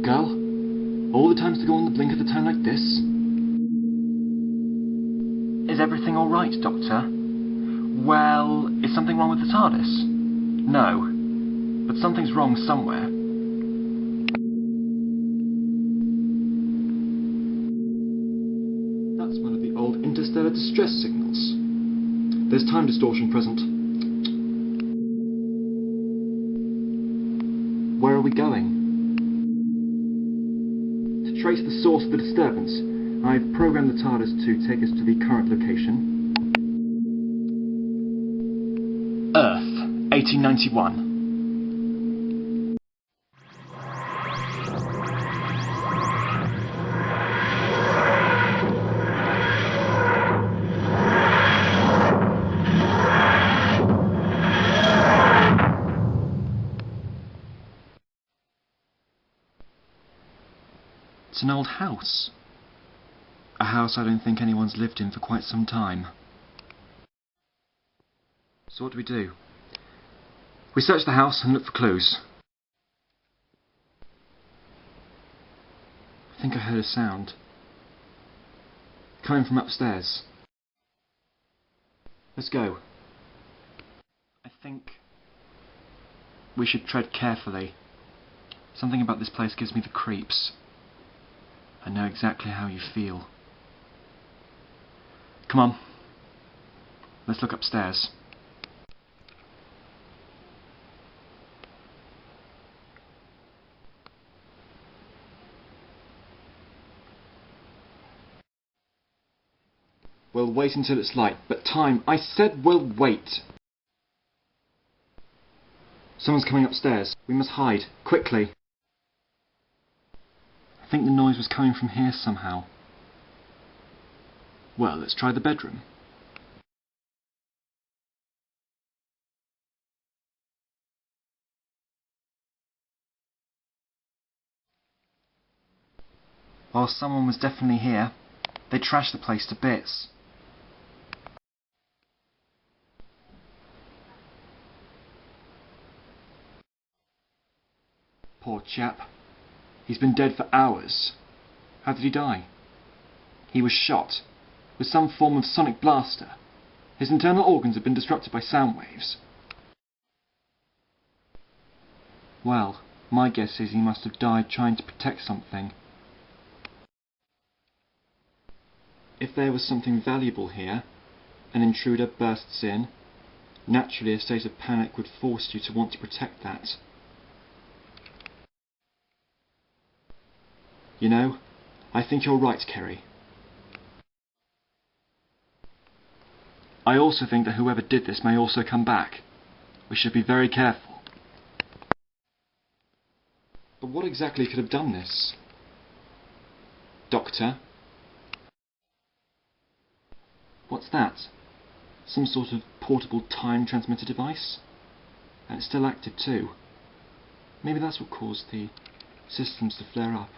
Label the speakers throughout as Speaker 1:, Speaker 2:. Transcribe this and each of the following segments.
Speaker 1: girl. All the times to go on the blink of the time like this. Is everything all right, Doctor? Well, is something wrong with the TARDIS? No. But something's wrong somewhere. That's one of the old interstellar distress signals. There's time distortion present. Where are we going? To trace the source of the disturbance, I've programmed the TARDIS to take us to the current location. Earth, 1891. It's an old house. A house I don't think anyone's lived in for quite some time. So what do? We search the house and look for clues. I think I heard a sound. Coming from upstairs. Let's go. I think we should tread carefully. Something about this place gives me the creeps. I know exactly how you feel. Come on. Let's look upstairs. We'll wait until it's light, but time, I said we'll wait! Someone's coming upstairs. We must hide, quickly. I think the noise was coming from here somehow. Well, let's try the bedroom. While someone was definitely here, they trashed the place to bits. Poor chap. He's been dead for hours. How did he die? He was shot with some form of sonic blaster. His internal organs have been disrupted by sound waves. Well, my guess is he must have died trying to protect something. If there was something valuable here, an intruder bursts in, naturally a state of panic would force you to want to protect that. You know, I think you're right, Kerry. I also think that whoever did this may also come back. We should be very careful. But what exactly could have done this? Doctor, What's that? Some sort of portable time transmitter device? And it's still active too. Maybe that's what caused the systems to flare up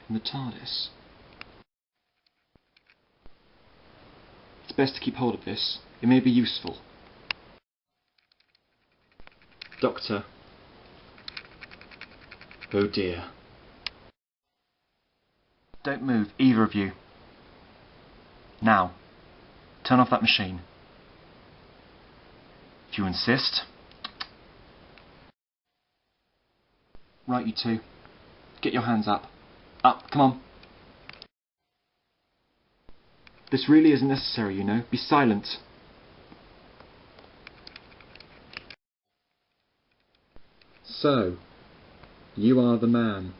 Speaker 1: in the TARDIS. It's best to keep hold of this. It may be useful. Doctor. Oh dear. Don't move, either of you. Now, turn off that machine. If you insist. Right, you two. Get your hands up. Up, come on. This really isn't necessary, you know. Be silent. So, you are the man.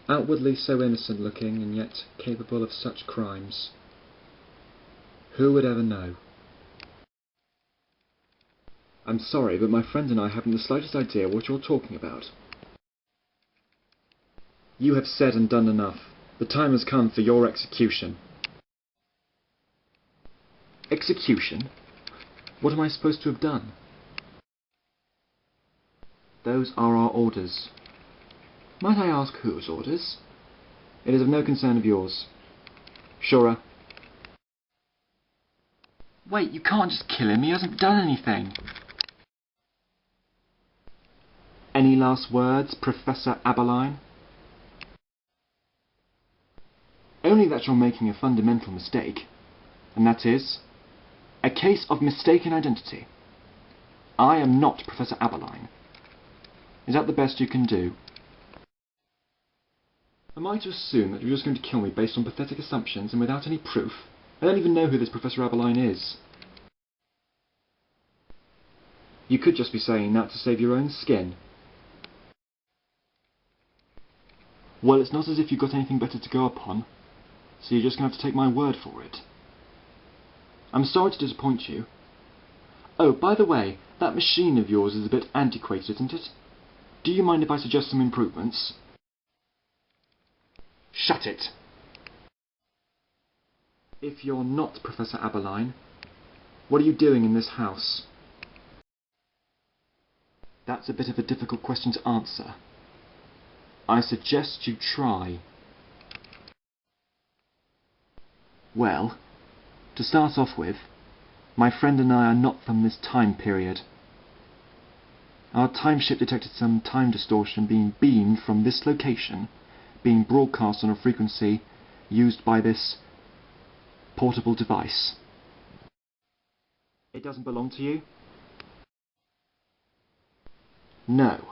Speaker 1: Outwardly so innocent looking and yet capable of such crimes. Who would ever know? I'm sorry, but my friend and I haven't the slightest idea what you're talking about. You have said and done enough. The time has come for your execution. Execution? What am I supposed to have done? Those are our orders. Might I ask whose orders? It is of no concern of yours. Shura. Wait, you can't just kill him. He hasn't done anything. Any last words, Professor Aberline? Only that you're making a fundamental mistake, and that is a case of mistaken identity. I am not Professor Aberline. Is that the best you can do? Am I to assume that you're just going to kill me based on pathetic assumptions and without any proof? I don't even know who this Professor Aberline is. You could just be saying that to save your own skin. Well, it's not as if you've got anything better to go upon, so you're just going to have to take my word for it. I'm sorry to disappoint you. Oh, by the way, that machine of yours is a bit antiquated, isn't it? Do you mind if I suggest some improvements? Shut it! If you're not Professor Aberline, what are you doing in this house? That's a bit of a difficult question to answer. I suggest you try. Well, to start off with, my friend and I are not from this time period. Our time ship detected some time distortion being beamed from this location, being broadcast on a frequency used by this portable device. It doesn't belong to you? No,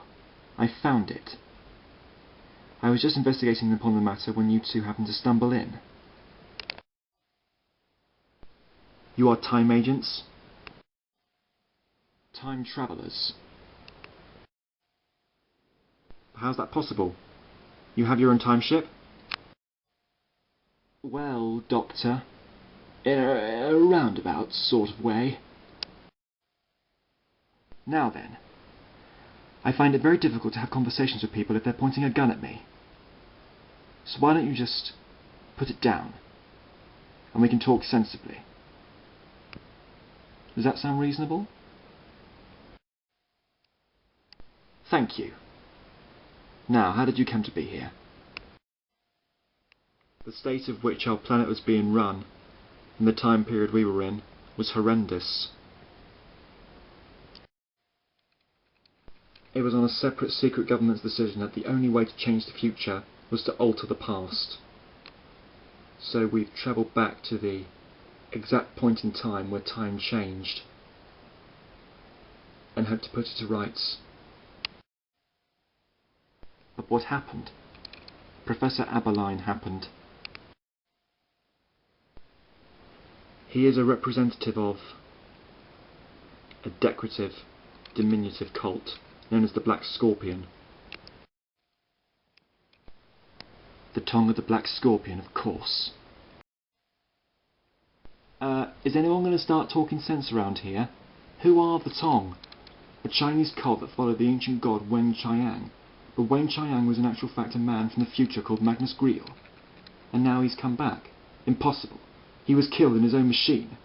Speaker 1: I found it. I was just investigating upon the matter when you two happened to stumble in. You are time agents? Time travellers? How's that possible? You have your own time ship? Well, Doctor, in a roundabout sort of way. Now then, I find it very difficult to have conversations with people if they're pointing a gun at me. So why don't you just put it down, and we can talk sensibly. Does that sound reasonable? Thank you. Now, how did you come to be here? The state of which our planet was being run, in the time period we were in, was horrendous. It was on a separate secret government's decision that the only way to change the future was to alter the past. So we've travelled back to the exact point in time where time changed, and hope to put it to rights. But what happened? Professor Aberline happened. He is a representative of a decorative, diminutive cult known as the Black Scorpion. The Tong of the Black Scorpion, of course. Is anyone going to start talking sense around here? Who are the Tong? A Chinese cult that followed the ancient god Weng-Chiang. But Weng-Chiang was in actual fact a man from the future called Magnus Greel. And now he's come back. Impossible. He was killed in his own machine.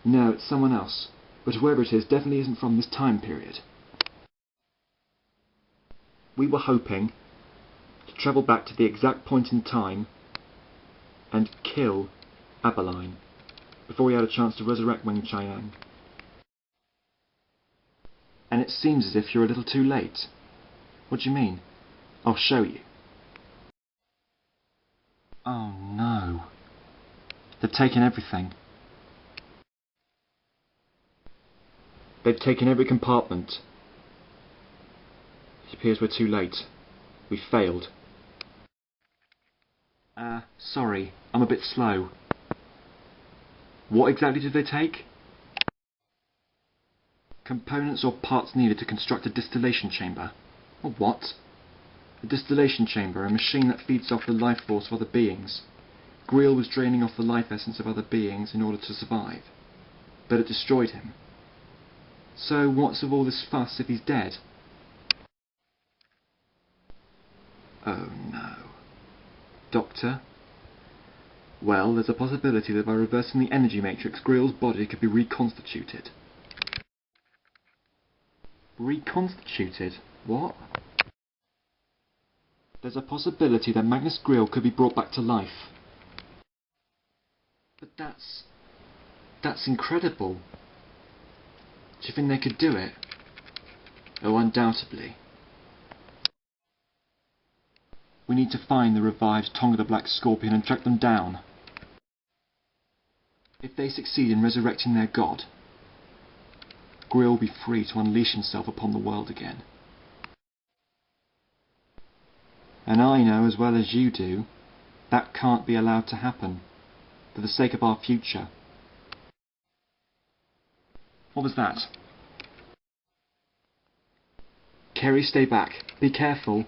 Speaker 1: No, it's someone else. But whoever it is definitely isn't from this time period. We were hoping to travel back to the exact point in time and kill Abeline before we had a chance to resurrect Weng-Chiang. And it seems as if you're a little too late. What do you mean? I'll show you. Oh no. They've taken everything. They've taken every compartment. It appears we're too late. We failed. Sorry, I'm a bit slow. What exactly did they take? Components or parts needed to construct a distillation chamber. A what? A distillation chamber, a machine that feeds off the life force of other beings. Greel was draining off the life essence of other beings in order to survive. But it destroyed him. So what's of all this fuss if he's dead? Oh no. Doctor? Well, there's a possibility that by reversing the energy matrix, Greel's body could be reconstituted. Reconstituted? What? There's a possibility that Magnus Greel could be brought back to life. But that's incredible. Do you think they could do it? Oh, undoubtedly. We need to find the revived Tong of the Black Scorpion and track them down. If they succeed in resurrecting their god, Greel will be free to unleash himself upon the world again. And I know as well as you do, that can't be allowed to happen, for the sake of our future. What was that? Kerry, stay back. Be careful.